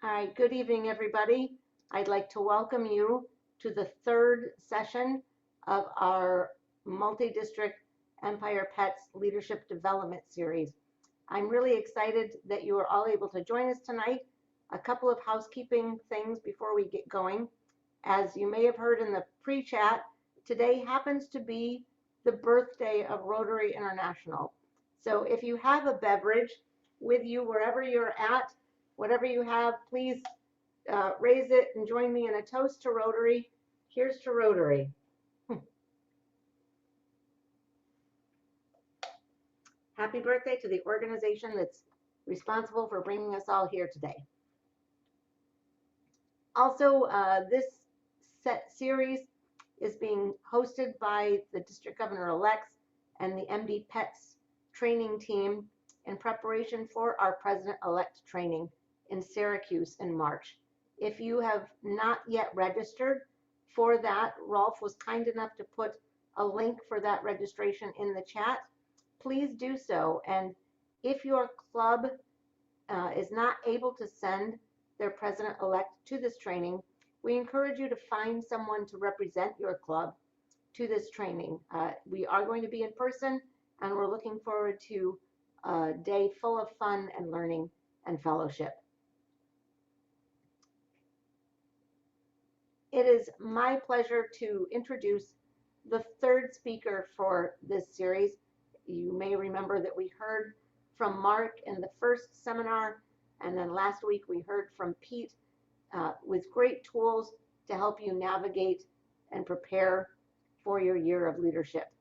All right, good evening, everybody. I'd like to welcome you to the third session of our multi-district Empire Pets Leadership Development Series. I'm really excited that you are all able to join us tonight. A couple of housekeeping things before we get going. As you may have heard in the pre-chat, today happens to be the birthday of Rotary International. So if you have a beverage with you wherever you're at, whatever you have, please raise it and join me in a toast to Rotary. Here's to Rotary. Happy birthday to the organization that's responsible for bringing us all here today. Also, this series is being hosted by the District Governor-elects and the MD Pets training team in preparation for our President-elect training in Syracuse in March. If you have not yet registered for that, Rolf was kind enough to put a link for that registration in the chat. Please do so. And if your club is not able to send their president-elect to this training, we encourage you to find someone to represent your club to this training. We are going to be in person, and we're looking forward to a day full of fun and learning and fellowship. It is my pleasure to introduce the third speaker for this series. You may remember that we heard from Mark in the first seminar, and then last week we heard from Pete with great tools to help you navigate and prepare for your year of leadership.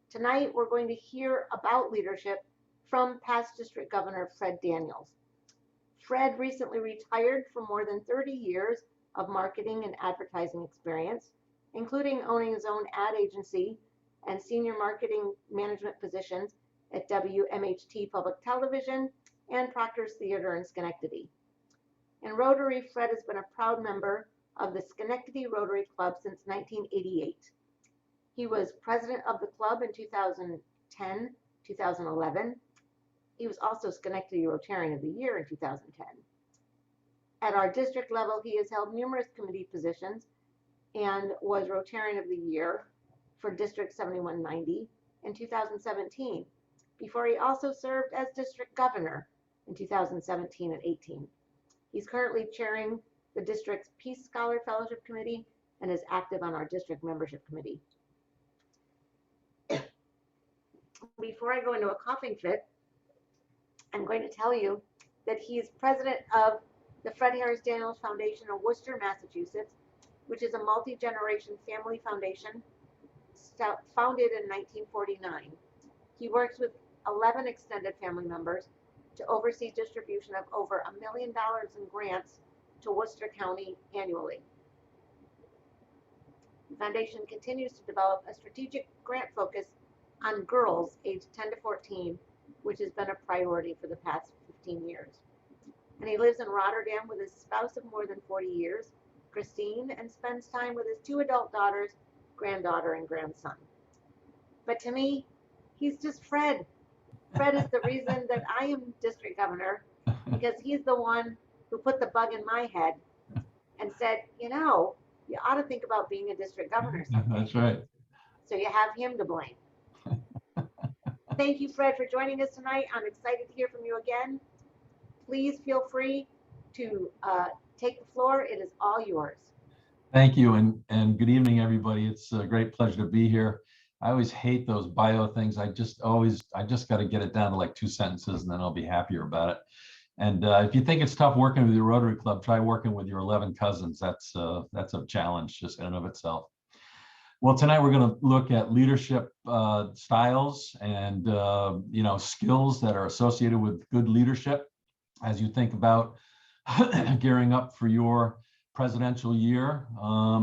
Tonight we're going to hear about leadership from past District Governor Fred Daniels. Fred recently retired from more than 30 years of marketing and advertising experience, including owning his own ad agency and senior marketing management positions at WMHT Public Television and Proctor's Theater in Schenectady. In Rotary, Fred has been a proud member of the Schenectady Rotary Club since 1988. He was president of the club in 2010, 2011. He was also Schenectady Rotarian of the Year in 2010. At our district level, he has held numerous committee positions and was Rotarian of the Year for District 7190 in 2017, before he also served as district governor in 2017 and 18. He's currently chairing the district's Peace Scholar Fellowship Committee and is active on our district membership committee. Before I go into a coughing fit, I'm going to tell you that he is president of the Fred Harris Daniels Foundation of Worcester, Massachusetts, which is a multi-generation family foundation founded in 1949. He works with 11 extended family members to oversee distribution of over $1 million in grants to Worcester County annually. The foundation continues to develop a strategic grant focus on girls aged 10 to 14, which has been a priority for the past 15 years. And he lives in Rotterdam with his spouse of more than 40 years, Christine, and spends time with his 2 adult daughters, granddaughter and grandson. But to me, he's just Fred. Fred is the reason that I am district governor, because he's the one who put the bug in my head and said, you know, you ought to think about being a district governor someday. That's right. So you have him to blame. Thank you, Fred, for joining us tonight. I'm excited to hear from you again. Please feel free to take the floor. It is all yours. Thank you, and good evening, everybody. It's a great pleasure to be here. I always hate those bio things. I just got to get it down to like 2 sentences, and then I'll be happier about it. And if you think it's tough working with your Rotary Club, try working with your 11 cousins. That's a challenge just in and of itself. Well, tonight we're going to look at leadership styles and skills that are associated with good leadership as you think about gearing up for your presidential year.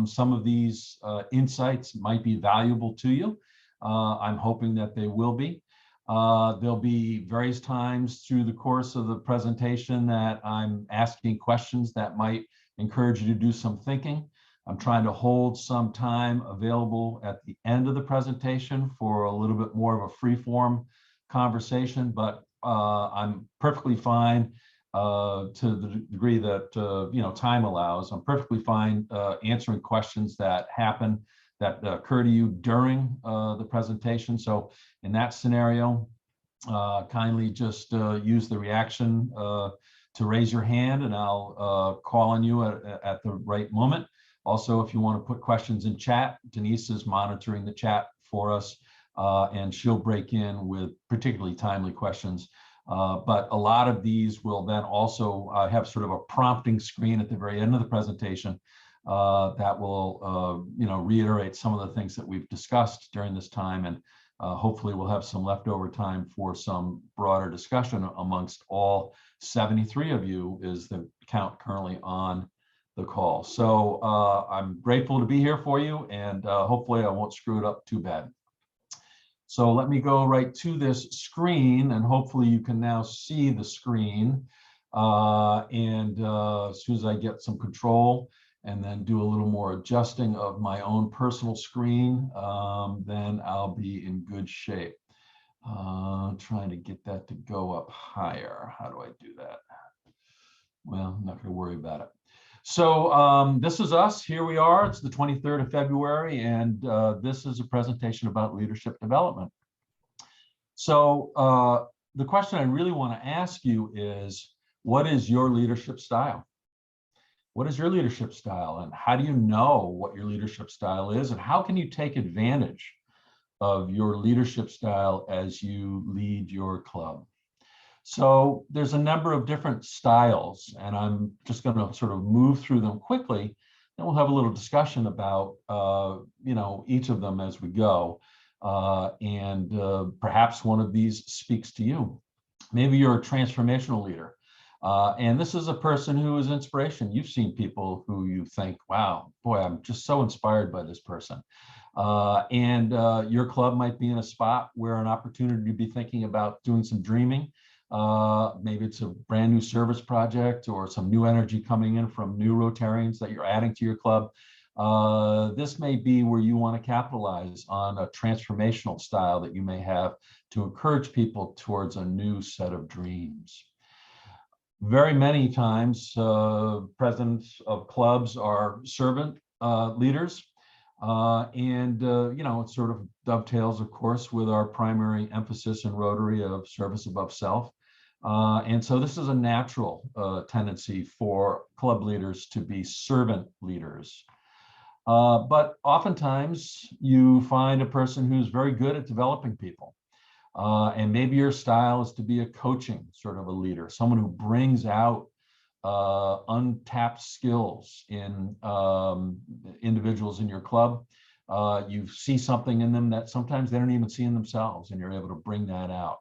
Some of these insights might be valuable to you. I'm hoping that they will be. There'll be various times through the course of the presentation that I'm asking questions that might encourage you to do some thinking. I'm trying to hold some time available at the end of the presentation for a little bit more of a free-form conversation, but I'm perfectly fine to the degree that time allows. I'm perfectly fine answering questions that happen that occur to you during the presentation. So in that scenario, kindly just use the reaction to raise your hand, and I'll call on you at the right moment. Also, if you want to put questions in chat, Denise is monitoring the chat for us, and she'll break in with particularly timely questions. But a lot of these will then also have sort of a prompting screen at the very end of the presentation that will reiterate some of the things that we've discussed during this time, and hopefully we'll have some leftover time for some broader discussion amongst all 73 of you, is the count currently on the call. So I'm grateful to be here for you, and hopefully I won't screw it up too bad. So let me go right to this screen, and hopefully you can now see the screen. As soon as I get some control and then do a little more adjusting of my own personal screen, then I'll be in good shape. Trying to get that to go up higher. How do I do that? Well, I'm not going to worry about it. So this is us. Here we are. It's the 23rd of February, and this is a presentation about leadership development. So the question I really want to ask you is, what is your leadership style? What is your leadership style, and how do you know what your leadership style is, and how can you take advantage of your leadership style as you lead your club? So there's a number of different styles, and I'm just going to sort of move through them quickly, and we'll have a little discussion about each of them as we go. Perhaps one of these speaks to you. Maybe you're a transformational leader, and this is a person who is inspiration. You've seen people who you think, wow, boy, I'm just so inspired by this person. Your club might be in a spot where an opportunity to be thinking about doing some dreaming. Maybe it's a brand new service project or some new energy coming in from new Rotarians that you're adding to your club. This may be where you want to capitalize on a transformational style that you may have to encourage people towards a new set of dreams. Very many times, presidents of clubs are servant leaders. It sort of dovetails, of course, with our primary emphasis in Rotary of service above self. And so this is a natural tendency for club leaders to be servant leaders. But oftentimes you find a person who's very good at developing people. And maybe your style is to be a coaching sort of a leader, someone who brings out untapped skills in individuals in your club. You see something in them that sometimes they don't even see in themselves, and you're able to bring that out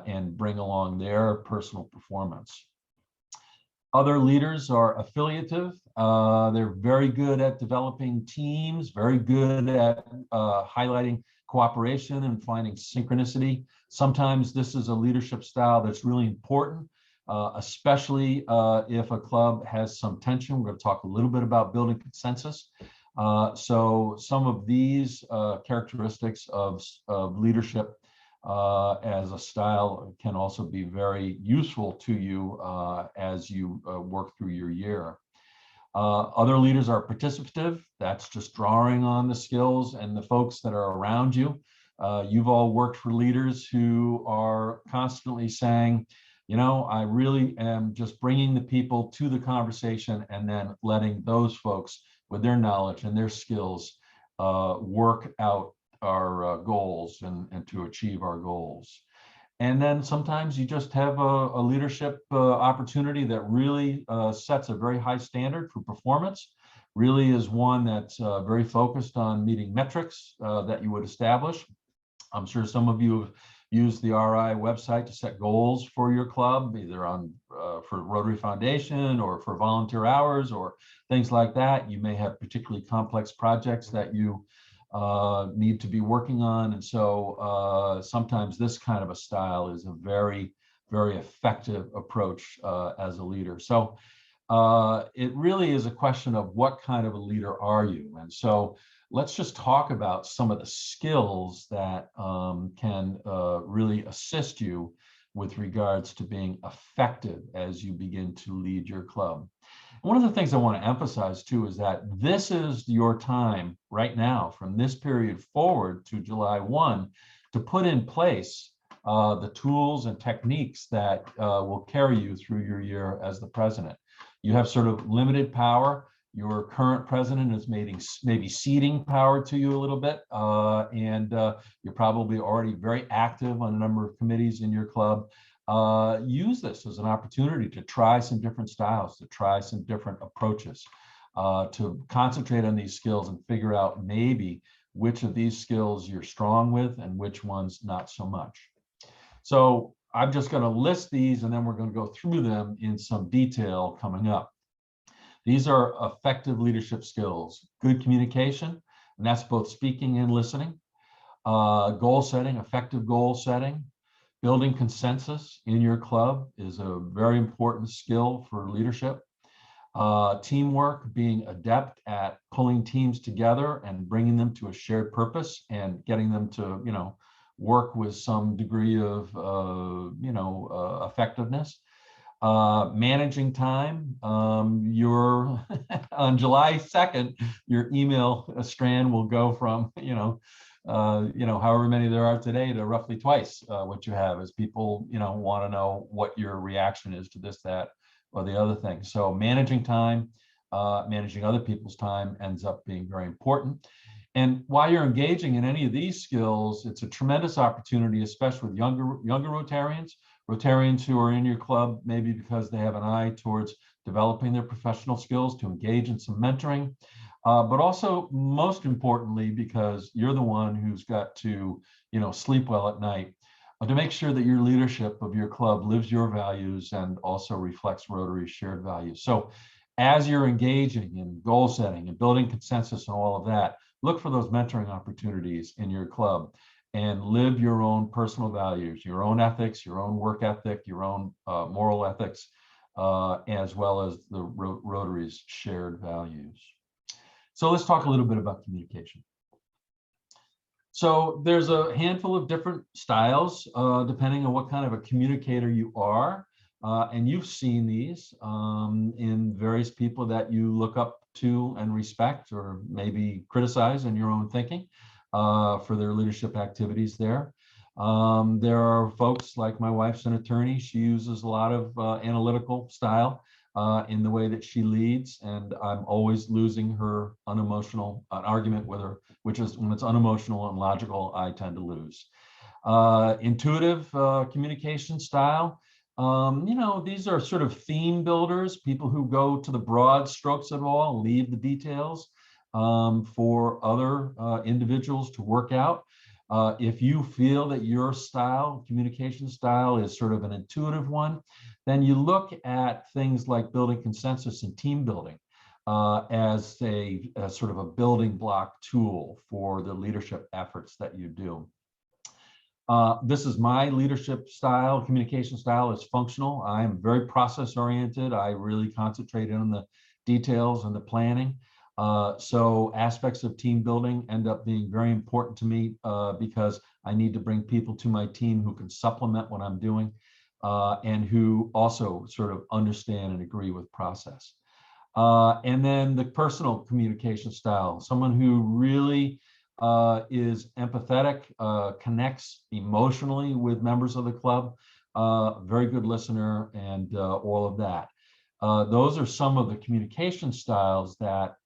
and bring along their personal performance. Other leaders are affiliative. They're very good at developing teams, very good at highlighting cooperation and finding synchronicity. Sometimes this is a leadership style that's really important, especially if a club has some tension. We're going to talk a little bit about building consensus. So some of these characteristics of leadership as a style can also be very useful to you as you work through your year. Other leaders are participative. That's just drawing on the skills and the folks that are around you. You've all worked for leaders who are constantly saying, I really am just bringing the people to the conversation and then letting those folks with their knowledge and their skills work out our goals and to achieve our goals. And then sometimes you just have a leadership opportunity that really sets a very high standard for performance, really is one that's very focused on meeting metrics that you would establish. I'm sure some of you have used the RI website to set goals for your club, either on for Rotary Foundation or for volunteer hours or things like that. You may have particularly complex projects that you need to be working on. And so sometimes this kind of a style is a very, very effective approach as a leader. So it really is a question of what kind of a leader are you? And so let's just talk about some of the skills that can really assist you with regards to being effective as you begin to lead your club. One of the things I want to emphasize too is that this is your time right now, from this period forward to July 1, to put in place the tools and techniques that will carry you through your year as the president. You have sort of limited power. Your current president is maybe ceding power to you a little bit, and you're probably already very active on a number of committees in your club. Use this as an opportunity to try some different styles, to try some different approaches, to concentrate on these skills and figure out maybe which of these skills you're strong with and which ones not so much. So I'm just going to list these, and then we're going to go through them in some detail coming up. These are effective leadership skills: good communication, and that's both speaking and listening; goal setting, effective goal setting; building consensus in your club is a very important skill for leadership; teamwork, being adept at pulling teams together and bringing them to a shared purpose and getting them to, work with some degree of, effectiveness; managing time. Your on July 2nd, your email strand will go from, however many there are today to roughly twice what you have, as people, want to know what your reaction is to this, that, or the other thing. So managing time, managing other people's time ends up being very important. And while you're engaging in any of these skills, it's a tremendous opportunity, especially with younger Rotarians who are in your club, maybe because they have an eye towards developing their professional skills, to engage in some mentoring, but also, most importantly, because you're the one who's got to, sleep well at night, to make sure that your leadership of your club lives your values and also reflects Rotary's shared values. So as you're engaging in goal setting and building consensus and all of that, look for those mentoring opportunities in your club and live your own personal values, your own ethics, your own work ethic, your own moral ethics, as well as the Rotary's shared values. So let's talk a little bit about communication. So there's a handful of different styles, depending on what kind of a communicator you are. And you've seen these in various people that you look up to and respect, or maybe criticize in your own thinking for their leadership activities there. There are folks like my wife's an attorney. She uses a lot of analytical style in the way that she leads, and I'm always losing her unemotional argument with her, which is when it's unemotional and logical, I tend to lose. Intuitive communication style. These are sort of theme builders, people who go to the broad strokes of it all, leave the details for other individuals to work out. If you feel that your communication style is sort of an intuitive one, then you look at things like building consensus and team building as a sort of a building block tool for the leadership efforts that you do. This is my leadership style. Communication style is functional. I am very process oriented. I really concentrate on the details and the planning. So aspects of team building end up being very important to me because I need to bring people to my team who can supplement what I'm doing and who also sort of understand and agree with process. And then the personal communication style, someone who really is empathetic, connects emotionally with members of the club, very good listener, and all of that. Those are some of the communication styles that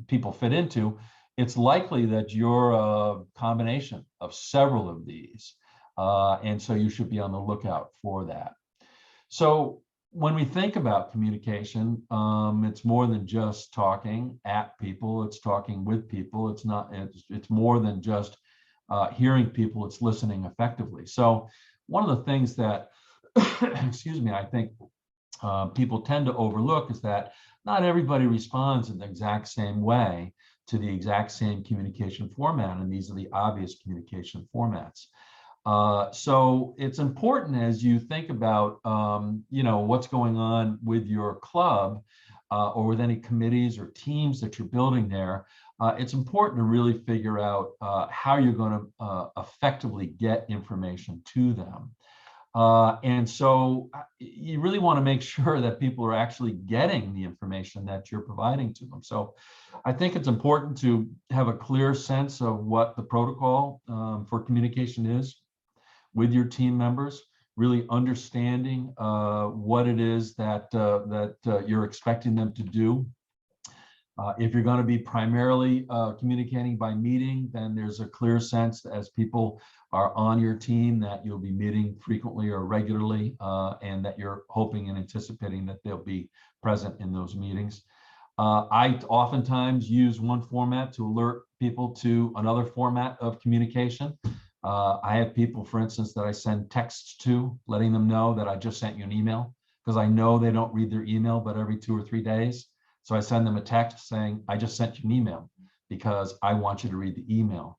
people fit into. It's likely that you're a combination of several of these, and so you should be on the lookout for that. So when we think about communication, it's more than just talking at people. It's talking with people. It's more than just hearing people. It's listening effectively. So one of the things that, excuse me, I think people tend to overlook is that not everybody responds in the exact same way to the exact same communication format, and these are the obvious communication formats. So it's important as you think about, what's going on with your club or with any committees or teams that you're building there, it's important to really figure out how you're going to effectively get information to them. And so you really want to make sure that people are actually getting the information that you're providing to them. So I think it's important to have a clear sense of what the protocol for communication is with your team members, really understanding what it is that, you're expecting them to do. If you're going to be primarily communicating by meeting, then there's a clear sense as people are on your team that you'll be meeting frequently or regularly, and that you're hoping and anticipating that they'll be present in those meetings. I oftentimes use one format to alert people to another format of communication. I have people, for instance, that I send texts to, letting them know that I just sent you an email, because I know they don't read their email but every 2 or 3 days. So I send them a text saying, I just sent you an email because I want you to read the email.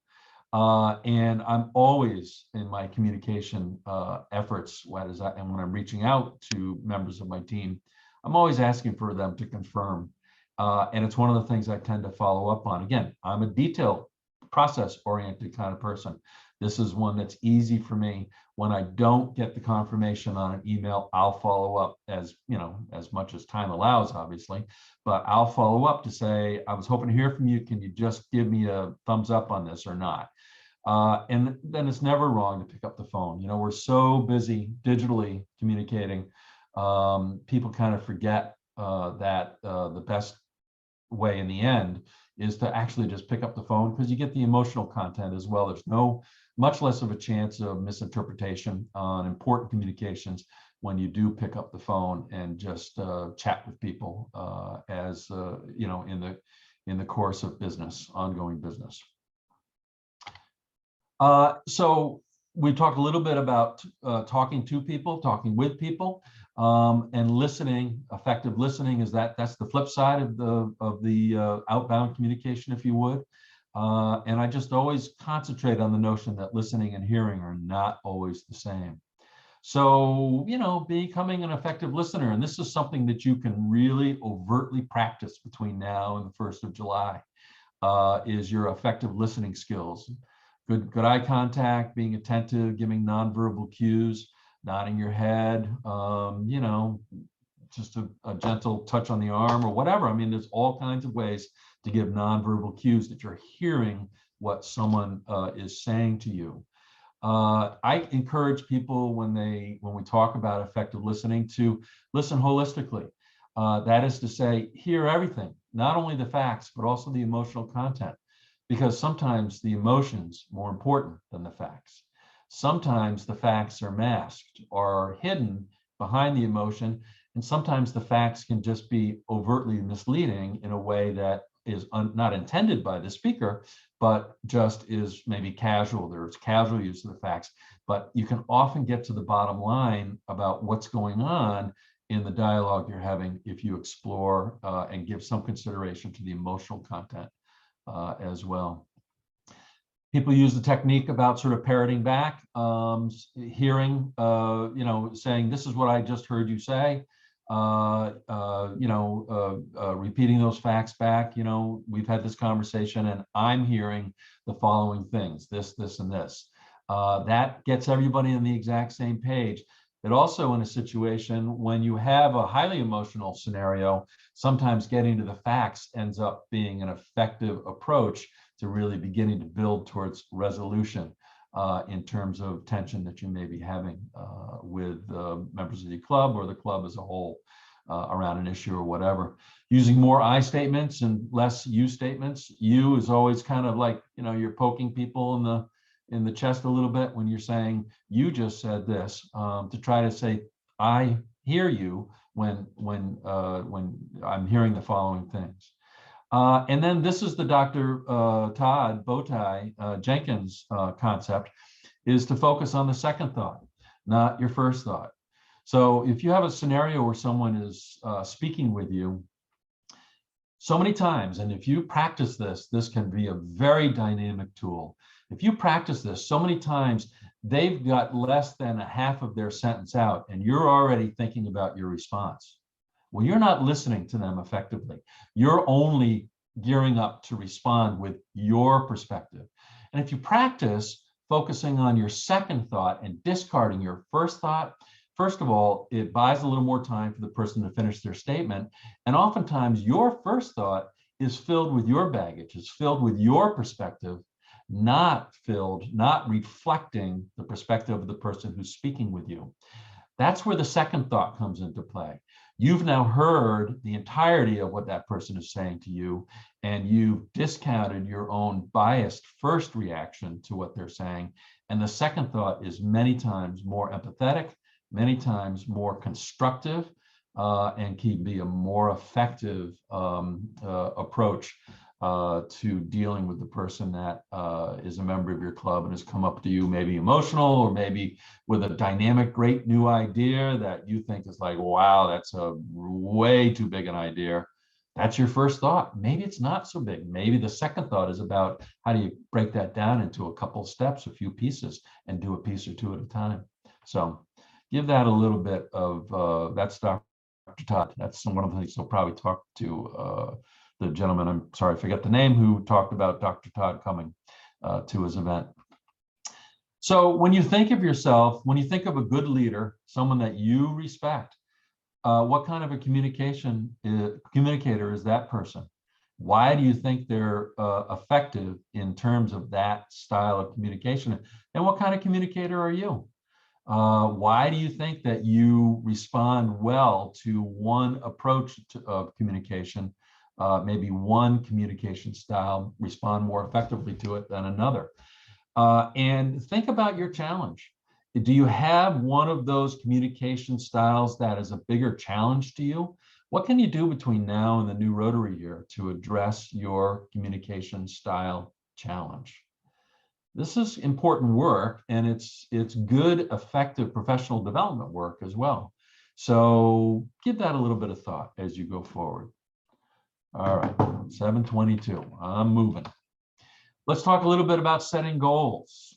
And I'm always in my communication efforts, and when I'm reaching out to members of my team, I'm always asking for them to confirm. And it's one of the things I tend to follow up on. Again, I'm a detail process-oriented kind of person. This is one that's easy for me. When I don't get the confirmation on an email, I'll follow up as much as time allows, obviously, but I'll follow up to say, I was hoping to hear from you. Can you just give me a thumbs up on this or not? And then it's never wrong to pick up the phone. We're so busy digitally communicating. People kind of forget that the best way in the end is to actually just pick up the phone, because you get the emotional content as well. There's much less of a chance of misinterpretation on important communications when you do pick up the phone and just chat with people as in the course of business, ongoing business. So we talked a little bit about talking to people, talking with people, and listening. Effective listening is that's the flip side of the outbound communication, if you would. And I just always concentrate on the notion that listening and hearing are not always the same. So, becoming an effective listener, and this is something that you can really overtly practice between now and the 1st of July, is your effective listening skills. Good eye contact, being attentive, giving nonverbal cues, nodding your head, just a gentle touch on the arm or whatever. I mean, there's all kinds of ways to give nonverbal cues that you're hearing what someone is saying to you. I encourage people when we talk about effective listening to listen holistically. That is to say, hear everything, not only the facts, but also the emotional content, because sometimes the emotion's more important than the facts. Sometimes the facts are masked or hidden behind the emotion, and sometimes the facts can just be overtly misleading in a way that is not intended by the speaker, but just is maybe casual. There's casual use of the facts, but you can often get to the bottom line about what's going on in the dialogue you're having if you explore and give some consideration to the emotional content as well. People use the technique about sort of parroting back, hearing, saying, this is what I just heard you say, repeating those facts back. We've had this conversation and I'm hearing the following things, this, and this. That gets everybody on the exact same page. But also in a situation when you have a highly emotional scenario, sometimes getting to the facts ends up being an effective approach to really beginning to build towards resolution in terms of tension that you may be having with members of the club or the club as a whole around an issue or whatever. Using more I statements and less you statements. You is always kind of like, you're poking people in the chest a little bit when you're saying, you just said this, to try to say, I hear you when I'm hearing the following things. And then this is the Dr. Todd Bowtie Jenkins concept, is to focus on the second thought, not your first thought. So if you have a scenario where someone is speaking with you so many times, and if you practice this, this can be a very dynamic tool. If you practice this so many times, they've got less than a half of their sentence out, and you're already thinking about your response. Well, you're not listening to them effectively. You're only gearing up to respond with your perspective. And if you practice focusing on your second thought and discarding your first thought, first of all, it buys a little more time for the person to finish their statement. And oftentimes your first thought is filled with your baggage, is filled with your perspective, not reflecting the perspective of the person who's speaking with you. That's where the second thought comes into play. You've now heard the entirety of what that person is saying to you, and you've discounted your own biased first reaction to what they're saying. And the second thought is many times more empathetic, many times more constructive, and can be a more effective approach to dealing with the person that is a member of your club and has come up to you, maybe emotional or maybe with a dynamic, great new idea that you think is like, wow, that's a way too big an idea. That's your first thought. Maybe it's not so big. Maybe the second thought is about how do you break that down into a couple of steps, a few pieces, and do a piece or two at a time. So give that a little bit of, that's Dr. Todd. That's one of the things he'll probably talk to the gentleman, I'm sorry, I forget the name, who talked about Dr. Todd coming to his event. So when you think of yourself, when you think of a good leader, someone that you respect, what kind of a communicator is that person? Why do you think they're effective in terms of that style of communication? And what kind of communicator are you? Why do you think that you respond well to one approach of communication? Maybe one communication style, respond more effectively to it than another. And think about your challenge. Do you have one of those communication styles that is a bigger challenge to you? What can you do between now and the new Rotary year to address your communication style challenge? This is important work, and it's good, effective professional development work as well. So give that a little bit of thought as you go forward. All right, 7:22, I'm moving. Let's talk a little bit about setting goals.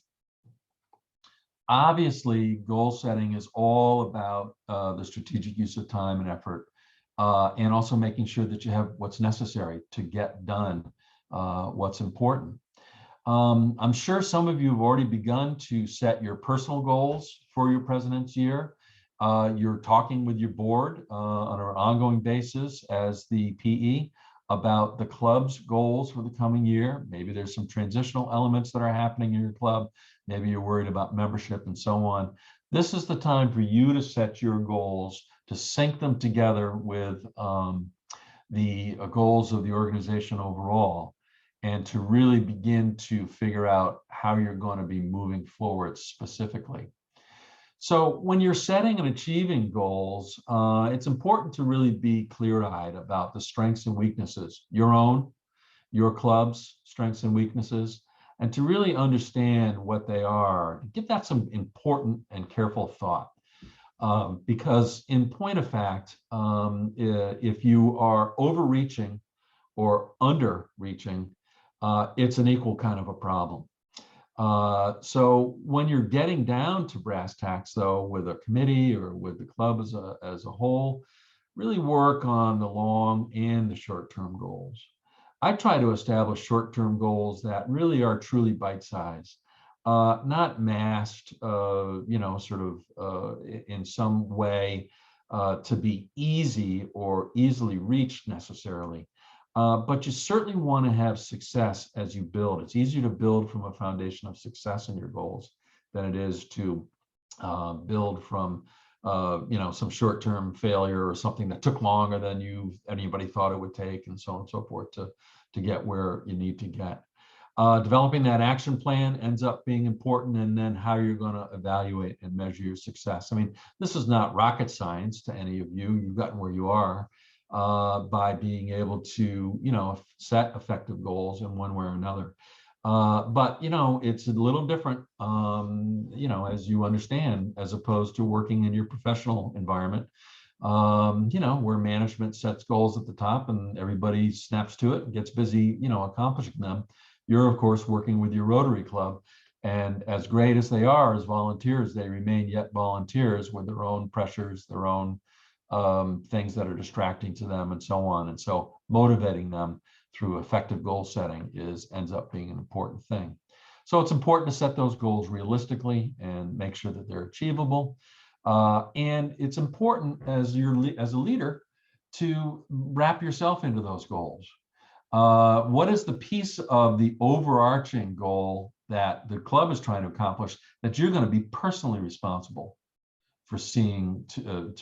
Obviously, goal setting is all about the strategic use of time and effort, and also making sure that you have what's necessary to get done what's important. I'm sure some of you have already begun to set your personal goals for your president's year. You're talking with your board on an ongoing basis as the PE about the club's goals for the coming year. Maybe there's some transitional elements that are happening in your club. Maybe you're worried about membership and so on. This is the time for you to set your goals, to sync them together with the goals of the organization overall, and to really begin to figure out how you're going to be moving forward specifically. So when you're setting and achieving goals, it's important to really be clear-eyed about the strengths and weaknesses, your own, your club's strengths and weaknesses, and to really understand what they are. Give that some important and careful thought. Because in point of fact, if you are overreaching or underreaching, it's an equal kind of a problem. So when you're getting down to brass tacks, though, with a committee or with the club as a whole, really work on the long and the short-term goals. I try to establish short-term goals that really are truly bite-sized, not masked, in some way to be easy or easily reached necessarily. But you certainly want to have success as you build. It's easier to build from a foundation of success in your goals than it is to build from some short-term failure or something that took longer than anybody thought it would take, and so on and so forth to get where you need to get. Developing that action plan ends up being important, and then how you're going to evaluate and measure your success. I mean, this is not rocket science to any of you. You've gotten where you are by being able to, set effective goals in one way or another. But, it's a little different, as you understand, as opposed to working in your professional environment, where management sets goals at the top and everybody snaps to it and gets busy, accomplishing them. You're, of course, working with your Rotary Club. And as great as they are as volunteers, they remain yet volunteers with their own pressures, their own things that are distracting to them and so on. And so motivating them through effective goal setting ends up being an important thing. So it's important to set those goals realistically and make sure that they're achievable. And it's important as a leader to wrap yourself into those goals. What is the piece of the overarching goal that the club is trying to accomplish that you're going to be personally responsible for seeing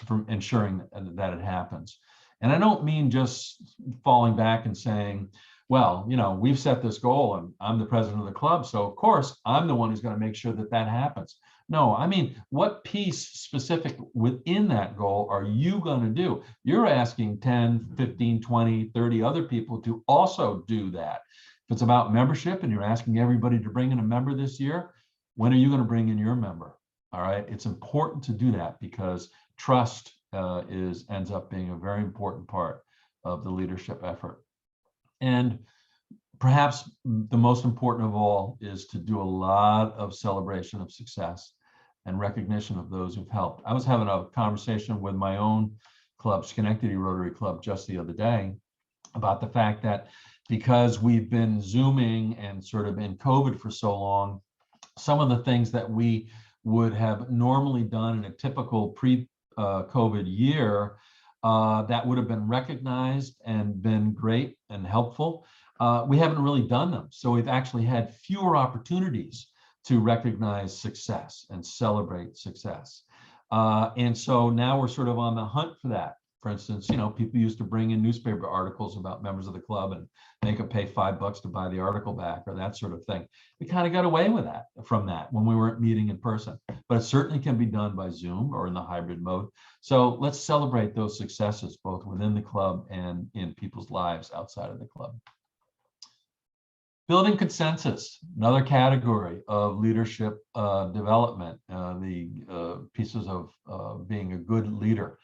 from ensuring that it happens? And I don't mean just falling back and saying, well, we've set this goal and I'm the president of the club, so of course I'm the one who's going to make sure that that happens. No, I mean, what piece specific within that goal are you going to do? You're asking 10, 15, 20, 30 other people to also do that. If it's about membership and you're asking everybody to bring in a member this year, when are you going to bring in your member? All right, it's important to do that because trust ends up being a very important part of the leadership effort. And perhaps the most important of all is to do a lot of celebration of success and recognition of those who've helped. I was having a conversation with my own club, Schenectady Rotary Club, just the other day about the fact that because we've been Zooming and sort of in COVID for so long, some of the things that we would have normally done in a typical pre-COVID year that would have been recognized and been great and helpful, we haven't really done them. So we've actually had fewer opportunities to recognize success and celebrate success. And so now we're sort of on the hunt for that. For instance, people used to bring in newspaper articles about members of the club and make them pay $5 to buy the article back or that sort of thing. We kind of got away with that from that when we weren't meeting in person, but it certainly can be done by Zoom or in the hybrid mode. So let's celebrate those successes both within the club and in people's lives outside of the club. Building consensus, another category of leadership development, the pieces of being a good leader.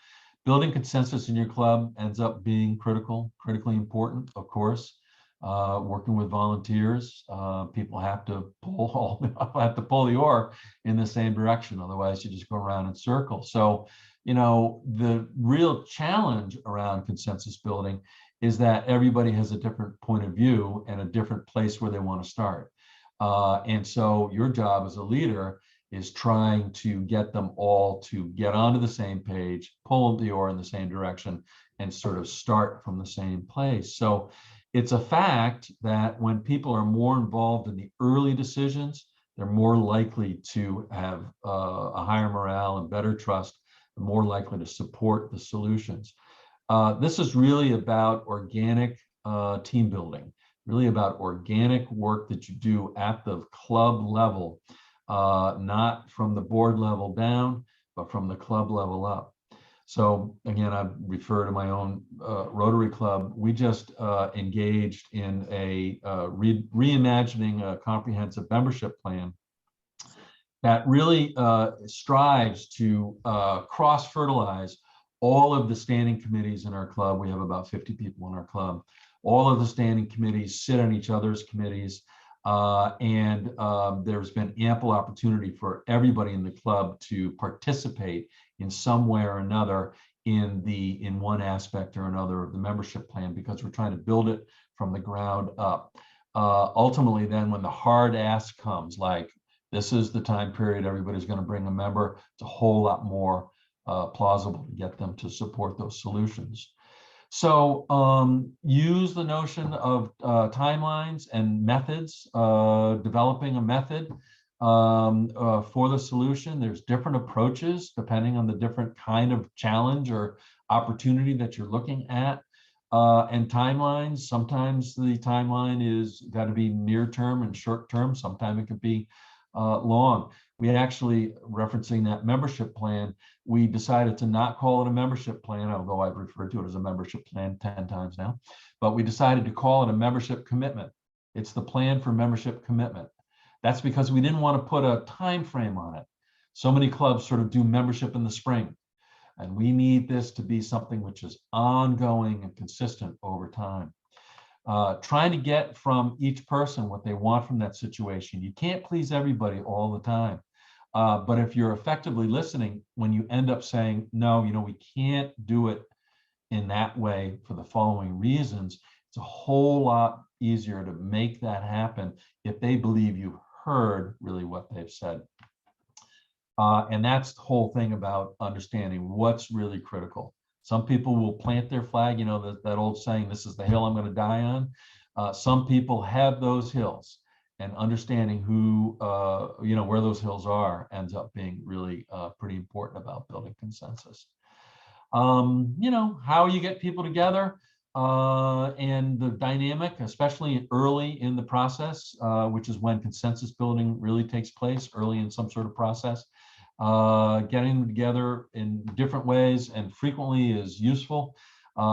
Building consensus in your club ends up being critically important, of course. Working with volunteers, people have to pull the oar in the same direction. Otherwise, you just go around in circles. So, the real challenge around consensus building is that everybody has a different point of view and a different place where they want to start. And so your job as a leader is trying to get them all to get onto the same page, pull the oar in the same direction, and sort of start from the same place. So it's a fact that when people are more involved in the early decisions, they're more likely to have a higher morale and better trust, and more likely to support the solutions. This is really about organic team building, really about organic work that you do at the club level, not from the board level down, but from the club level up. So again, I refer to my own Rotary Club. We just engaged in a reimagining a comprehensive membership plan that really strives to cross-fertilize all of the standing committees in our club. We have about 50 people in our club. All of the standing committees sit on each other's committees. And there's been ample opportunity for everybody in the club to participate in some way or another in one aspect or another of the membership plan, because we're trying to build it from the ground up. Ultimately, then when the hard ask comes, like this is the time period everybody's going to bring a member, it's a whole lot more plausible to get them to support those solutions. So use the notion of timelines and methods, developing a method for the solution. There's different approaches depending on the different kind of challenge or opportunity that you're looking at. And timelines, sometimes the timeline is got to be near term and short term. Sometimes it could be long. We actually, referencing that membership plan, we decided to not call it a membership plan, although I've referred to it as a membership plan 10 times now, but we decided to call it a membership commitment. It's the plan for membership commitment. That's because we didn't want to put a time frame on it. So many clubs sort of do membership in the spring, and we need this to be something which is ongoing and consistent over time. Trying to get from each person what they want from that situation. You can't please everybody all the time. But if you're effectively listening, when you end up saying, no, we can't do it in that way for the following reasons, It's a whole lot easier to make that happen if they believe you've heard really what they've said. And that's the whole thing about understanding what's really critical. Some people will plant their flag, you know, that old saying, this is the hill I'm going to die on. Some people have those hills, and understanding who, you know, where those hills are ends up being really pretty important about building consensus. You know, how you get people together and the dynamic, especially early in the process, which is when consensus building really takes place, early in some sort of process. Getting them together in different ways and frequently is useful.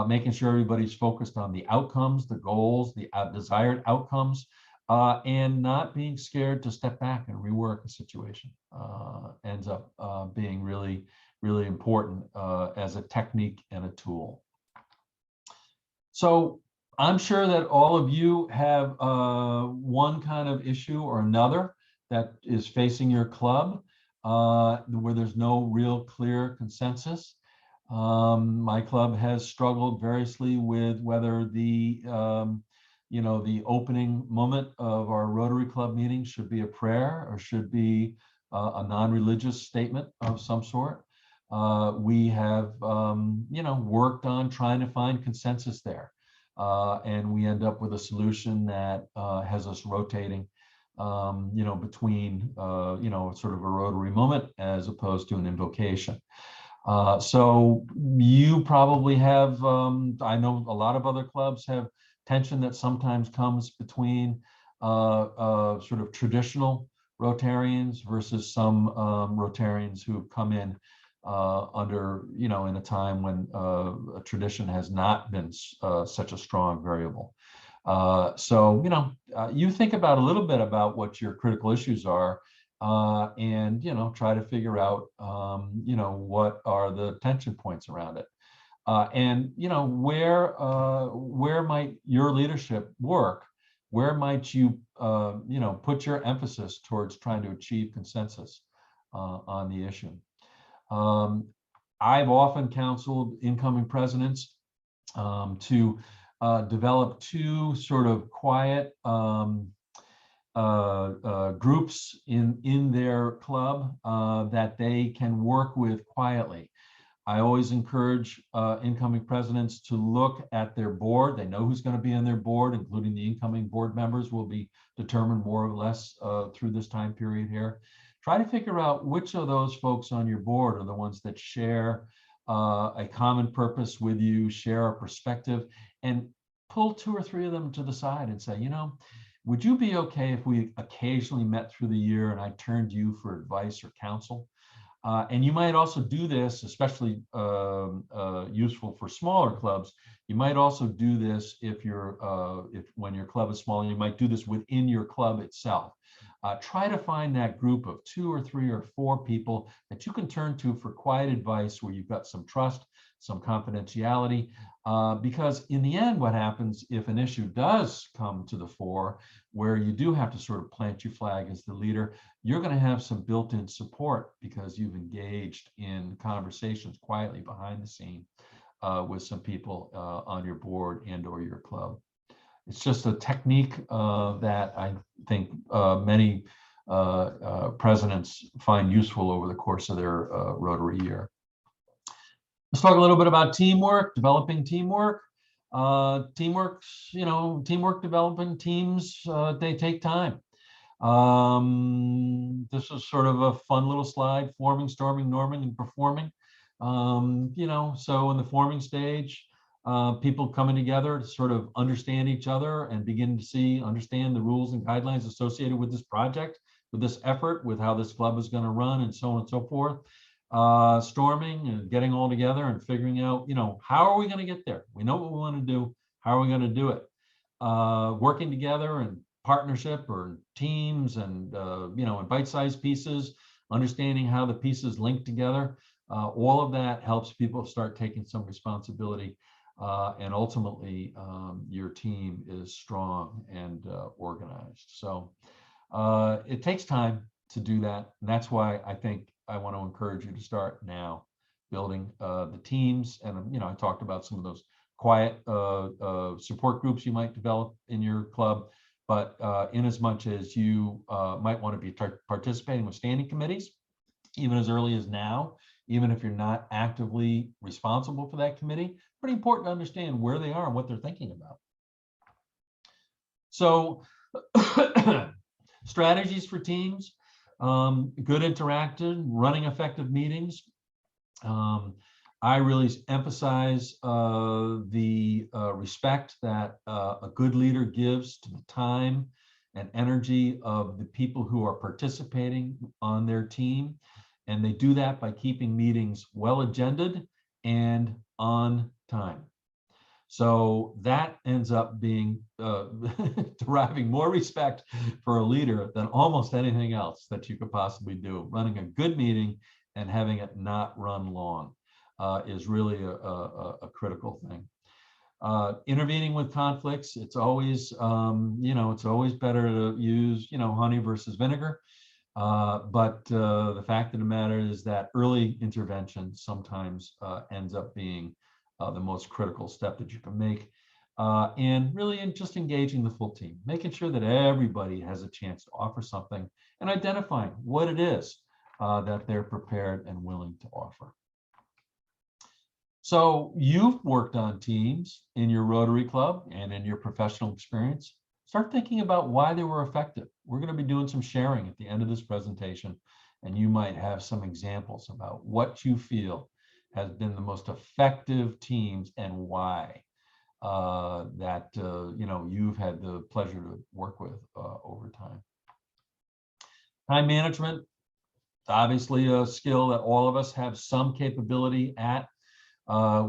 Making sure everybody's focused on the outcomes, the goals, the desired outcomes, and not being scared to step back and rework a situation ends up being really, really important as a technique and a tool. So I'm sure that all of you have one kind of issue or another that is facing your club where there's no real clear consensus. My club has struggled variously with whether the you know, the opening moment of our Rotary Club meeting should be a prayer or should be a non-religious statement of some sort. We have, you know, worked on trying to find consensus there. And we end up with a solution that has us rotating, you know, between, you know, sort of a Rotary moment as opposed to an invocation. So you probably have, I know a lot of other clubs have tension that sometimes comes between sort of traditional Rotarians versus some Rotarians who have come in under, you know, in a time when a tradition has not been such a strong variable. So, you know, you think about a little bit about what your critical issues are and, you know, try to figure out, you know, what are the tension points around it. And, you know, where might your leadership work? Where might you, you know, put your emphasis towards trying to achieve consensus on the issue? I've often counseled incoming presidents to develop two sort of quiet groups in their club that they can work with quietly. I always encourage incoming presidents to look at their board. They know who's going to be on their board, including the incoming board members will be determined more or less through this time period here. Try to figure out which of those folks on your board are the ones that share a common purpose with you, share a perspective, and pull 2 or 3 of them to the side and say, you know, would you be okay if we occasionally met through the year and I turned to you for advice or counsel? And you might also do this, especially useful for smaller clubs. You might also do this if you're when your club is small, you might do this within your club itself. Try to find that group of 2 or 3 or 4 people that you can turn to for quiet advice where you've got some trust, some confidentiality, because in the end, what happens if an issue does come to the fore, where you do have to sort of plant your flag as the leader, you're going to have some built-in support because you've engaged in conversations quietly behind the scene with some people on your board and or your club. It's just a technique that I think many presidents find useful over the course of their Rotary year. Let's talk a little bit about teamwork, developing teamwork. Teamwork's, you know, teamwork developing teams, they take time. This is sort of a fun little slide, forming, storming, norming, and performing. You know, so in the forming stage, people coming together to sort of understand each other and begin to understand the rules and guidelines associated with this project, with this effort, with how this club is going to run, and so on and so forth. Storming and getting all together and figuring out, you know, how are we going to get there? We know what we want to do. How are we going to do it? Working together in partnership or teams and, you know, in bite-sized pieces, understanding how the pieces link together. All of that helps people start taking some responsibility. And ultimately, your team is strong and organized. So it takes time to do that. And that's why I think I want to encourage you to start now building the teams. And, you know, I talked about some of those quiet support groups you might develop in your club, but in as much as you might want to be participating with standing committees, even as early as now, even if you're not actively responsible for that committee, pretty important to understand where they are and what they're thinking about. So strategies for teams, good interactive, running effective meetings. I really emphasize the respect that a good leader gives to the time and energy of the people who are participating on their team. And they do that by keeping meetings well agended and on time. So that ends up being deriving more respect for a leader than almost anything else that you could possibly do. Running a good meeting and having it not run long is really a critical thing. Intervening with conflicts, it's always, it's always better to use, honey versus vinegar. But the fact of the matter is that early intervention sometimes ends up being the most critical step that you can make. And really just engaging the full team, making sure that everybody has a chance to offer something and identifying what it is that they're prepared and willing to offer. So you've worked on teams in your Rotary Club and in your professional experience. Start thinking about why they were effective. We're going to be doing some sharing at the end of this presentation, and you might have some examples about what you feel has been the most effective teams and why that you've had the pleasure to work with over time. Time management, obviously a skill that all of us have some capability at.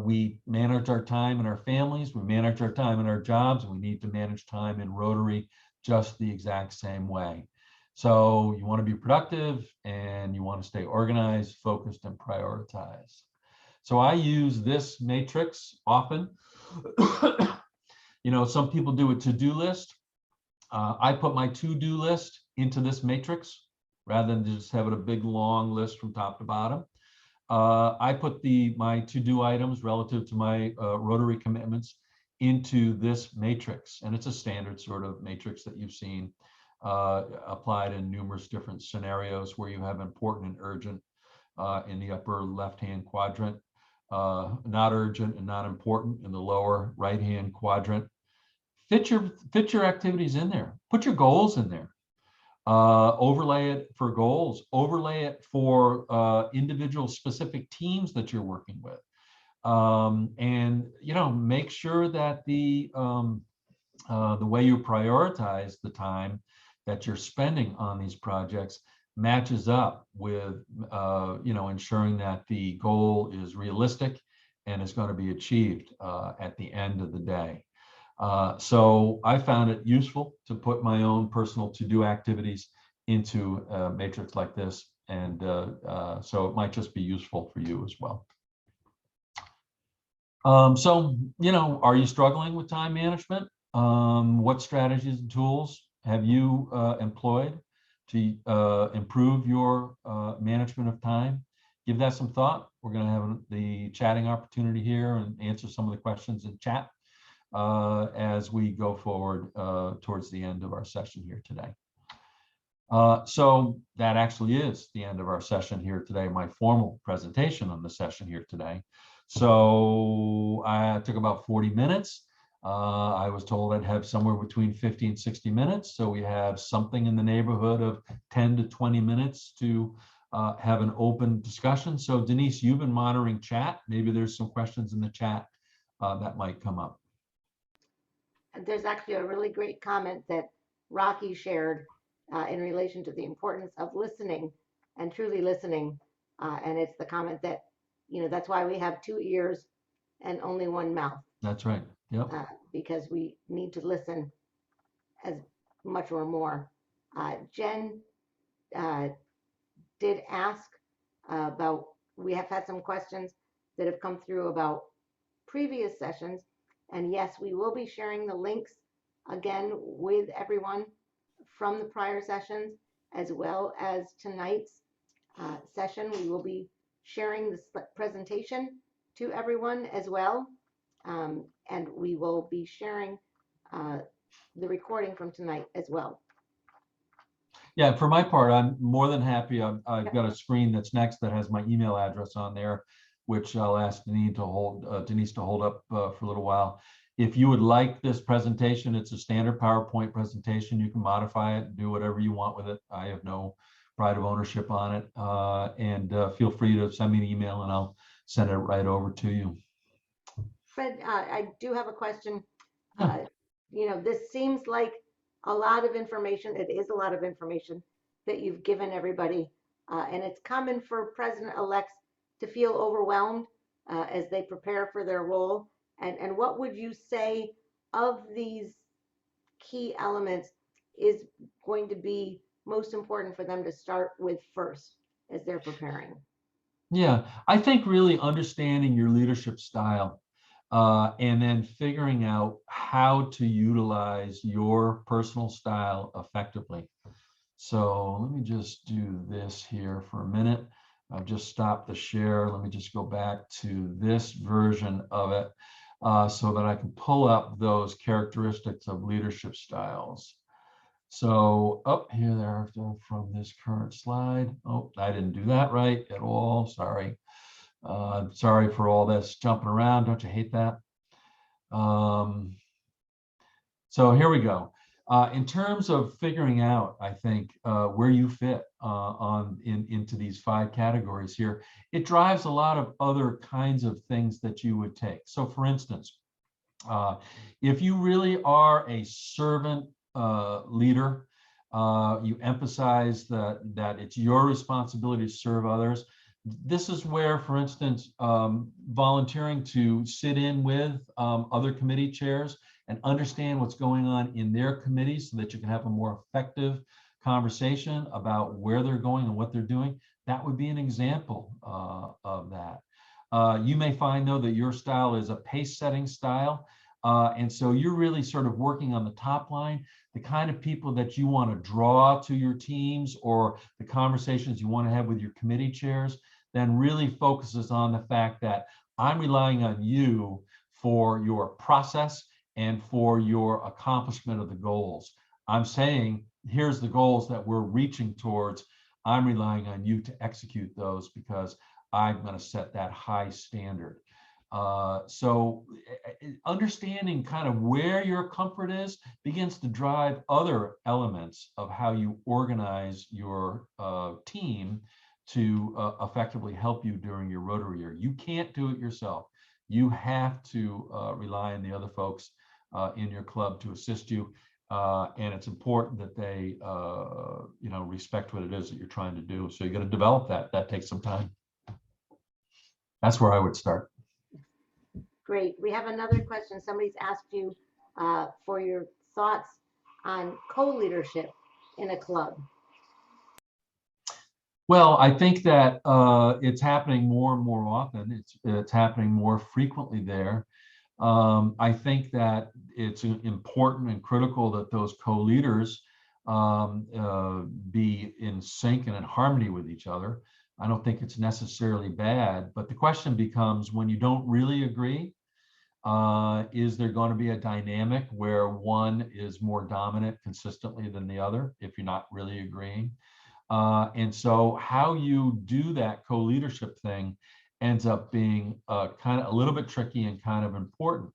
We manage our time in our families, we manage our time in our jobs, and we need to manage time in Rotary just the exact same way. So you want to be productive and you want to stay organized, focused, and prioritize. So I use this matrix often. Some people do a to-do list. I put my to-do list into this matrix rather than just having a big long list from top to bottom. I put my to-do items relative to my Rotary commitments into this matrix. And it's a standard sort of matrix that you've seen applied in numerous different scenarios where you have important and urgent in the upper left-hand quadrant, not urgent and not important in the lower right-hand quadrant. Fit your activities in there. Put your goals in there. Overlay it for goals, overlay it for individual specific teams that you're working with. And make sure that the way you prioritize the time that you're spending on these projects matches up with ensuring that the goal is realistic and is going to be achieved at the end of the day. So I found it useful to put my own personal to-do activities into a matrix like this. And so it might just be useful for you as well. So, are you struggling with time management? What strategies and tools have you employed to improve your management of time? Give that some thought. We're going to have the chatting opportunity here and answer some of the questions in chat as we go forward towards the end of our session here today. So that actually is the end of our session here today, my formal presentation on the session here today. So I took about 40 minutes. I was told I'd have somewhere between 50 and 60 minutes. So we have something in the neighborhood of 10 to 20 minutes to have an open discussion. So Denise, you've been monitoring chat. Maybe there's some questions in the chat that might come up. There's actually a really great comment that Rocky shared in relation to the importance of listening and truly listening. And it's the comment that, that's why we have 2 ears and only 1 mouth. That's right. Yep. Because we need to listen as much or more. Jen did ask about, we have had some questions that have come through about previous sessions. And yes, we will be sharing the links again with everyone from the prior sessions, as well as tonight's session. We will be sharing this presentation to everyone as well. and we will be sharing the recording from tonight as well. Yeah, for my part, I'm more than happy. I've got a screen that's next that has my email address on there, which I'll ask Denise to hold up for a little while. If you would like this presentation, it's a standard PowerPoint presentation. You can modify it and do whatever you want with it. I have no pride of ownership on it. And feel free to send me an email and I'll send it right over to you. Fred, I do have a question. You know, this seems like a lot of information. It is a lot of information that you've given everybody. And it's common for president-elects to feel overwhelmed as they prepare for their role. And what would you say of these key elements is going to be most important for them to start with first as they're preparing? Yeah, I think really understanding your leadership style and then figuring out how to utilize your personal style effectively. So let me just do this here for a minute. I've just stopped the share. Let me just go back to this version of it so that I can pull up those characteristics of leadership styles. So up here there from this current slide. Oh, I didn't do that right at all. Sorry. Sorry for all this jumping around. Don't you hate that? So here we go. In terms of figuring out, I think, where you fit into these 5 categories here, it drives a lot of other kinds of things that you would take. So for instance, if you really are a servant leader, you emphasize that it's your responsibility to serve others. This is where, for instance, volunteering to sit in with other committee chairs and understand what's going on in their committees so that you can have a more effective conversation about where they're going and what they're doing. That would be an example of that. You may find, though, that your style is a pace-setting style. And so you're really sort of working on the top line, the kind of people that you want to draw to your teams or the conversations you want to have with your committee chairs, then really focuses on the fact that I'm relying on you for your process and for your accomplishment of the goals. I'm saying, here's the goals that we're reaching towards. I'm relying on you to execute those because I'm going to set that high standard. So understanding kind of where your comfort is begins to drive other elements of how you organize your team to effectively help you during your Rotary year. You can't do it yourself. You have to rely on the other folks in your club to assist you. And it's important that they respect what it is that you're trying to do. So you're going to develop that. That takes some time. That's where I would start. Great. We have another question. Somebody's asked you for your thoughts on co-leadership in a club. Well, I think that it's happening more and more often. It's happening more frequently there. I think that it's important and critical that those co-leaders be in sync and in harmony with each other. I don't think it's necessarily bad, but the question becomes, when you don't really agree, is there going to be a dynamic where one is more dominant consistently than the other if you're not really agreeing? And so how you do that co-leadership thing ends up being kind of a little bit tricky and kind of important.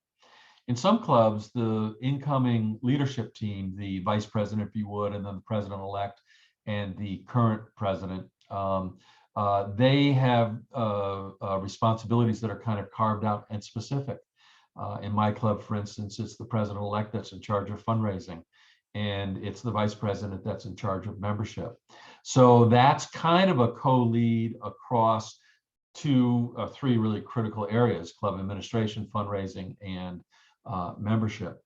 In some clubs, the incoming leadership team, the vice president, if you would, and then the president-elect and the current president, they have responsibilities that are kind of carved out and specific. In my club, for instance, it's the president-elect that's in charge of fundraising, and it's the vice president that's in charge of membership. So that's kind of a co-lead across three really critical areas: club administration, fundraising, and membership.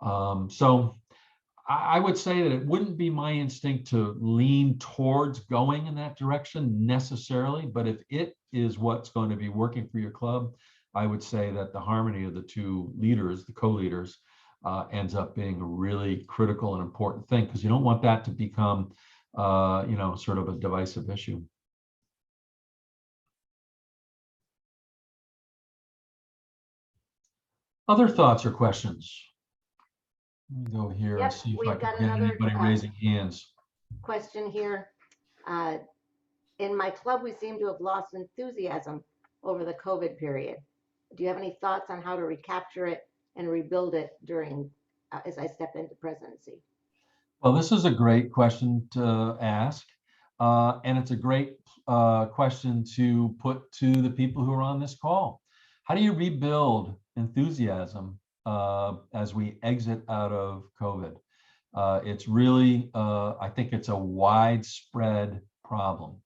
So I would say that it wouldn't be my instinct to lean towards going in that direction necessarily, but if it is what's going to be working for your club, I would say that the harmony of the two leaders, the co-leaders, ends up being a really critical and important thing, because you don't want that to become, sort of a divisive issue. Other thoughts or questions? Let me go here and Yep, see if I we've can got get another anybody raising hands. question here. In my club, we seem to have lost enthusiasm over the COVID period. Do you have any thoughts on how to recapture it and rebuild it during, as I step into presidency? Well, this is a great question to ask. And it's a great question to put to the people who are on this call. How do you rebuild enthusiasm as we exit out of COVID? It's really, I think it's a widespread problem.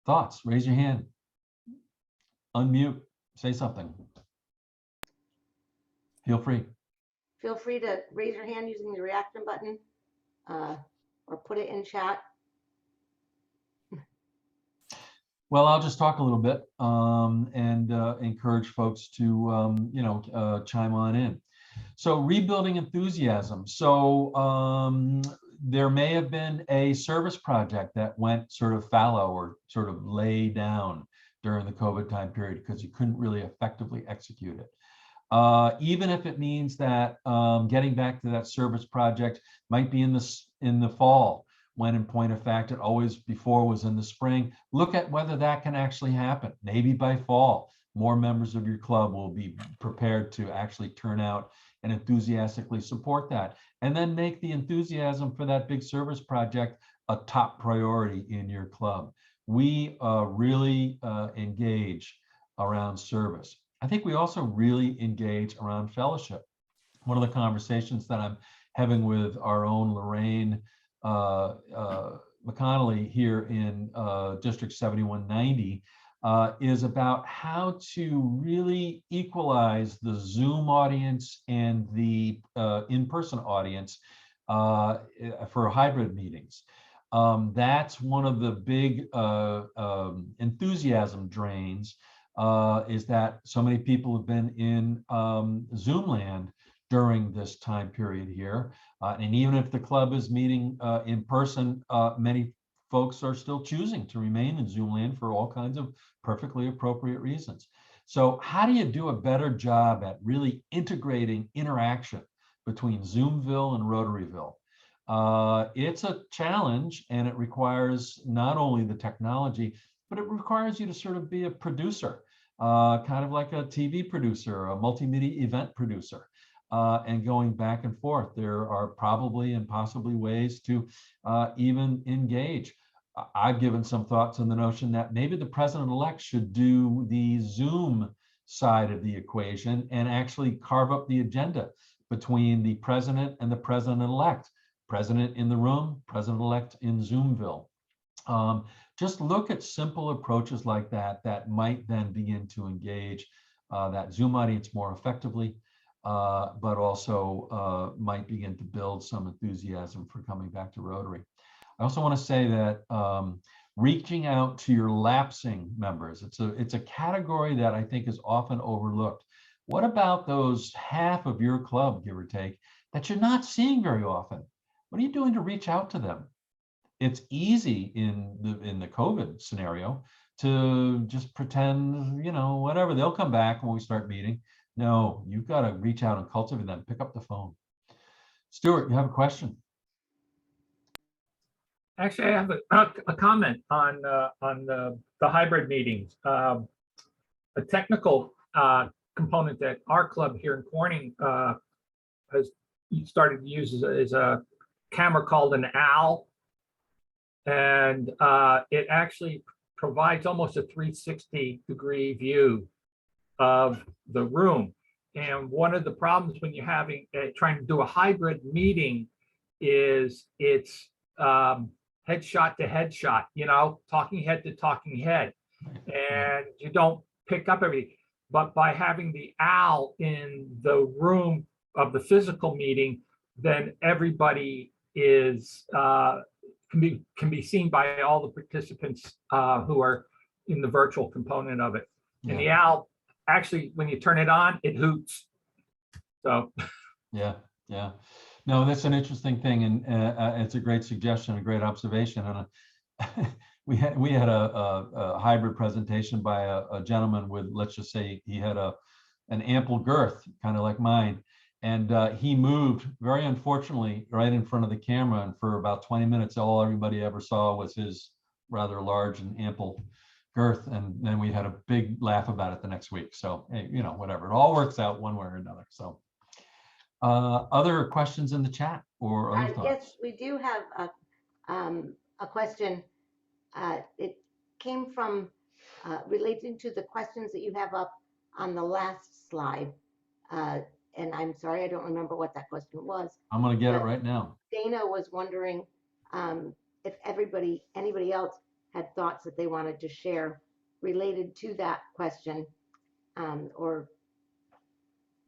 Thoughts? Raise your hand. Unmute. Say something. Feel free. Feel free to raise your hand using the reaction button or put it in chat. Well, I'll just talk a little bit and encourage folks to, chime on in. So rebuilding enthusiasm. So there may have been a service project that went sort of fallow or sort of lay down during the COVID time period because you couldn't really effectively execute it. Even if it means that getting back to that service project might be in the fall, when in point of fact, it always before was in the spring. Look at whether that can actually happen. Maybe by fall, more members of your club will be prepared to actually turn out and enthusiastically support that. And then make the enthusiasm for that big service project a top priority in your club. We really engage around service. I think we also really engage around fellowship. One of the conversations that I'm having with our own Lorraine McConnelly here in District 7190 is about how to really equalize the Zoom audience and the in-person audience for hybrid meetings. That's one of the big enthusiasm drains, is that so many people have been in Zoom land during this time period here. And even if the club is meeting in person, many folks are still choosing to remain in Zoom land for all kinds of perfectly appropriate reasons. So how do you do a better job at really integrating interaction between Zoomville and Rotaryville? It's a challenge, and it requires not only the technology, but it requires you to sort of be a producer, kind of like a TV producer, a multimedia event producer. And going back and forth. There are probably and possibly ways to even engage. I've given some thoughts on the notion that maybe the president-elect should do the Zoom side of the equation and actually carve up the agenda between the president and the president-elect. President in the room, president-elect in Zoomville. Just look at simple approaches like that that might then begin to engage that Zoom audience more effectively. But also might begin to build some enthusiasm for coming back to Rotary. I also want to say that reaching out to your lapsing members, it's a category that I think is often overlooked. What about those half of your club, give or take, that you're not seeing very often? What are you doing to reach out to them? It's easy in the COVID scenario to just pretend, whatever, they'll come back when we start meeting. No, you've got to reach out and cultivate them. Pick up the phone. Stuart, you have a question? Actually, I have a comment on the hybrid meetings. A technical component that our club here in Corning has started to use is a camera called an OWL, and it actually provides almost a 360-degree view of the room. And one of the problems when you're having trying to do a hybrid meeting is it's headshot to headshot, talking head to talking head, and you don't pick up everything. But by having the OWL in the room of the physical meeting, then everybody is can be seen by all the participants who are in the virtual component of it. And the OWL, actually, when you turn it on, it hoots. So yeah. No, that's an interesting thing, and it's a great suggestion, a great observation. And we had a hybrid presentation by a gentleman with, let's just say, he had a an ample girth, kind of like mine. And he moved, very unfortunately, right in front of the camera. And for about 20 minutes, all everybody ever saw was his rather large and ample girth. And then we had a big laugh about it the next week. So, hey, you know, whatever. It all works out one way or another. So other questions in the chat or other thoughts? Yes, we do have a question. It came from relating to the questions that you have up on the last slide. And I'm sorry, I don't remember what that question was. I'm going to get it right now. Dana was wondering if anybody else had thoughts that they wanted to share related to that question, or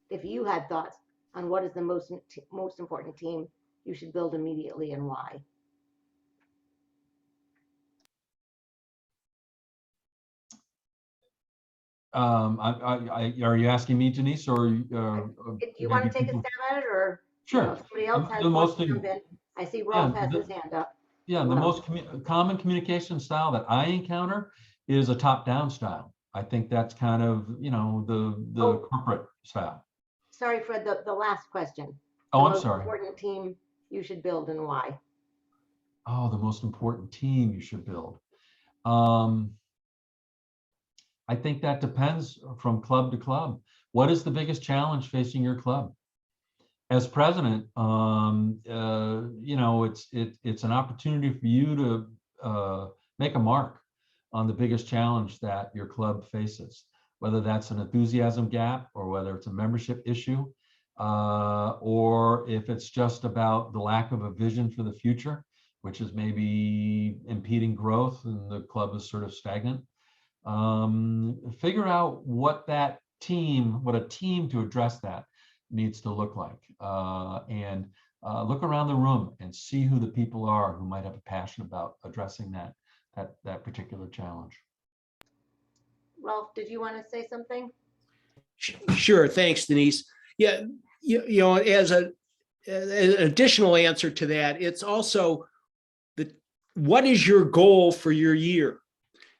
if you had thoughts on what is the most important team you should build immediately and why. Are you asking me, Denise, or Do you want to take a stab at it, or sure? You know, if somebody else has The wants most to jump in. I see Rolf has his hand up. Yeah, the most common communication style that I encounter is a top-down style. I think that's kind of, you know, the corporate style. Sorry, Fred, the last question. Oh, I'm most sorry. Important team you should build and why? Oh, the most important team you should build. I think that depends from club to club. What is the biggest challenge facing your club? As president, you know, it's an opportunity for you to make a mark on the biggest challenge that your club faces, whether that's an enthusiasm gap or whether it's a membership issue, or if it's just about the lack of a vision for the future, which is maybe impeding growth and the club is sort of stagnant. Figure out what a team to address that needs to look like, and look around the room and see who the people are who might have a passion about addressing that particular challenge. Rolf, did you want to say something? Sure, thanks, Denise. Yeah, you know, as an additional answer to that, it's also what is your goal for your year?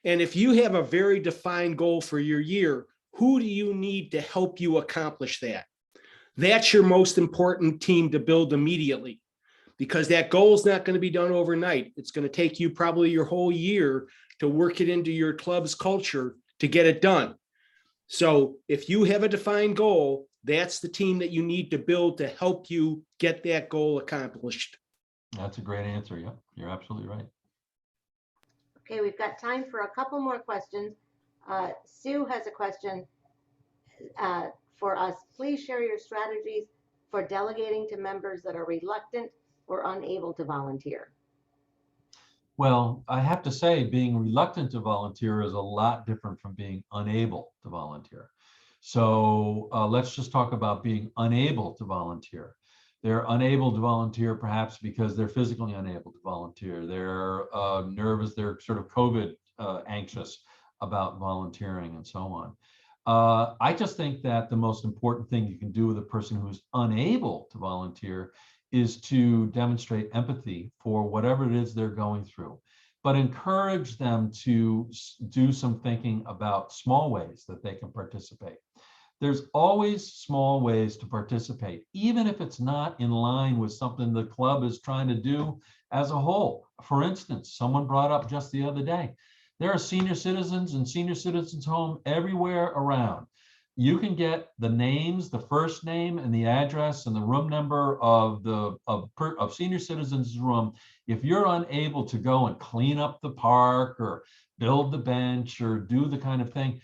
And if you have a very defined goal for your year, who do you need to help you accomplish that? That's your most important team to build immediately, because that goal is not going to be done overnight. It's going to take you probably your whole year to work it into your club's culture to get it done. So if you have a defined goal, that's the team that you need to build to help you get that goal accomplished. That's a great answer. Yeah, you're absolutely right. Okay, we've got time for a couple more questions. Sue has a question for us. Please share your strategies for delegating to members that are reluctant or unable to volunteer. Well, I have to say, being reluctant to volunteer is a lot different from being unable to volunteer. So let's just talk about being unable to volunteer. They're unable to volunteer perhaps because they're physically unable to volunteer. They're nervous, they're sort of COVID anxious about volunteering and so on. I just think that the most important thing you can do with a person who's unable to volunteer is to demonstrate empathy for whatever it is they're going through, but encourage them to do some thinking about small ways that they can participate. There's always small ways to participate, even if it's not in line with something the club is trying to do as a whole. For instance, someone brought up just the other day, there are senior citizens and senior citizens home everywhere around. You can get the names, the first name and the address and the room number of senior citizens' room. If you're unable to go and clean up the park or build the bench or do the kind of thing,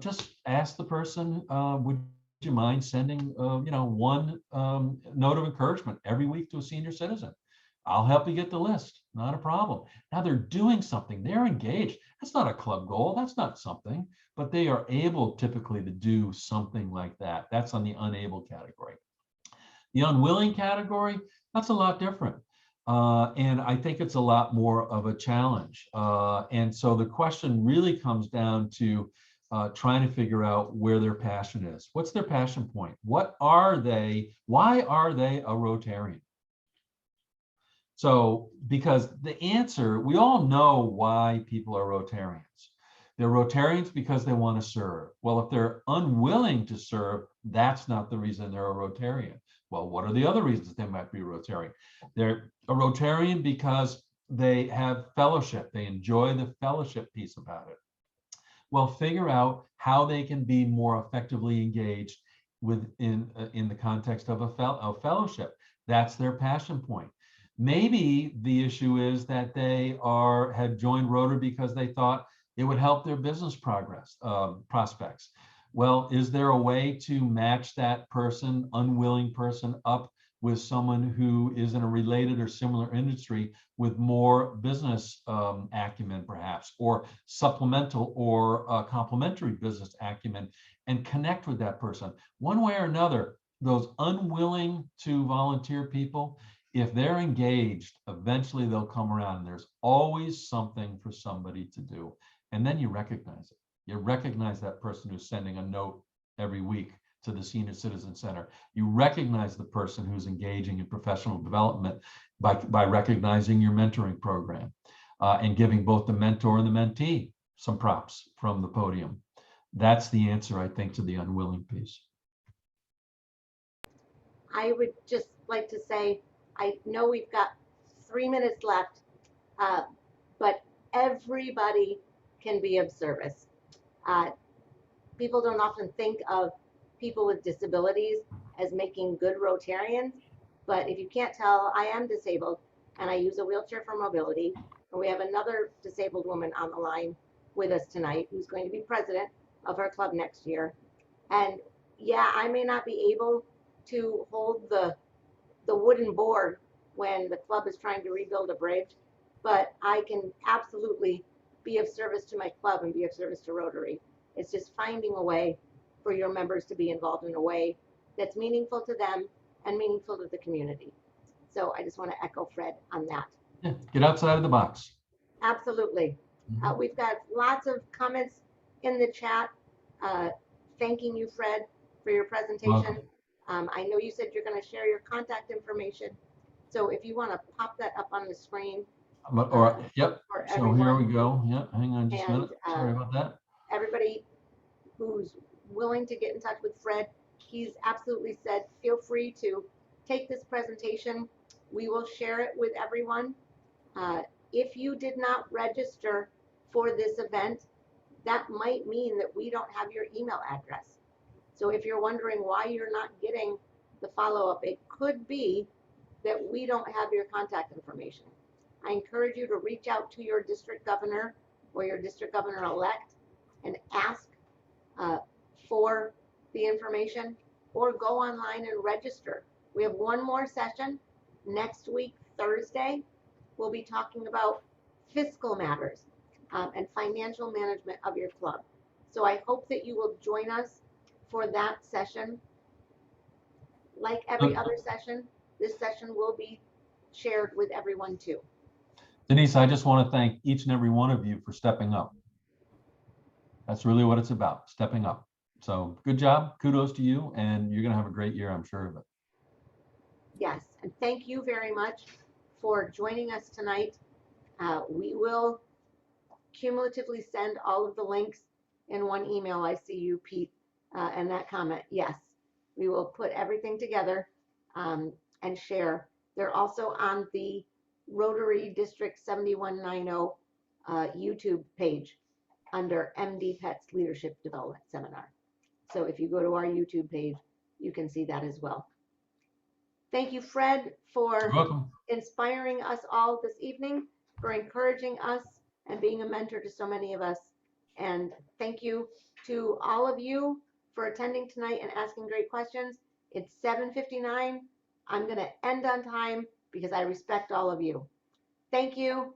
just ask the person, would you mind sending one note of encouragement every week to a senior citizen? I'll help you get the list, not a problem. Now they're doing something, they're engaged. That's not a club goal, that's not something, but they are able typically to do something like that. That's on the unable category. The unwilling category, that's a lot different. And I think it's a lot more of a challenge. And so the question really comes down to trying to figure out where their passion is. What's their passion point? What are they? Why are they a Rotarian? So, because the answer, we all know why people are Rotarians, They're Rotarians because they want to serve. Well, if they're unwilling to serve, that's not the reason they're a Rotarian. Well, what are the other reasons they might be a Rotarian? They're a Rotarian because they have fellowship. They enjoy the fellowship piece about it. Well, figure out how they can be more effectively engaged in the context of a fellowship. That's their passion point. Maybe the issue is that they had joined Rotary because they thought it would help their business prospects. Well, is there a way to match that unwilling person up with someone who is in a related or similar industry with more business acumen, perhaps, or supplemental or complementary business acumen, and connect with that person? One way or another, those unwilling to volunteer people, if they're engaged, eventually they'll come around, and there's always something for somebody to do. And then you recognize it. You recognize that person who's sending a note every week to the Senior Citizen Center. You recognize the person who's engaging in professional development by recognizing your mentoring program and giving both the mentor and the mentee some props from the podium. That's the answer, I think, to the unwilling piece. I would just like to say, I know we've got 3 minutes left, but everybody can be of service. People don't often think of people with disabilities as making good Rotarians, but if you can't tell, I am disabled and I use a wheelchair for mobility. And we have another disabled woman on the line with us tonight who's going to be president of our club next year. And yeah, I may not be able to hold the wooden board when the club is trying to rebuild a bridge, but I can absolutely be of service to my club and be of service to Rotary. It's just finding a way for your members to be involved in a way that's meaningful to them and meaningful to the community. So I just want to echo Fred on that. Yeah, get outside of the box. Absolutely. We've got lots of comments in the chat thanking you, Fred, for your presentation. I know you said you're going to share your contact information. So if you want to pop that up on the screen. Yep. So here we go. Yep. Hang on just a minute. Sorry about that. Everybody who's willing to get in touch with Fred, he's absolutely said, feel free to take this presentation. We will share it with everyone. If you did not register for this event, that might mean that we don't have your email address. So if you're wondering why you're not getting the follow-up, it could be that we don't have your contact information. I encourage you to reach out to your district governor or your district governor-elect and ask for the information, or go online and register. We have one more session next week, Thursday. We'll be talking about fiscal matters and financial management of your club. So I hope that you will join us for that session. Like every other session, this session will be shared with everyone too. Denise, I just want to thank each and every one of you for stepping up. That's really what it's about, stepping up. So good job, kudos to you, and you're going to have a great year, I'm sure of it. Yes, and thank you very much for joining us tonight. We will cumulatively send all of the links in one email. I see you, Pete, and that comment. Yes, we will put everything together and share. They're also on the Rotary District 7190 YouTube page under MD Pet's Leadership Development Seminar. So if you go to our YouTube page, you can see that as well. Thank you, Fred, for inspiring us all this evening, for encouraging us and being a mentor to so many of us. And thank you to all of you for attending tonight and asking great questions. It's 7:59. I'm going to end on time because I respect all of you. Thank you.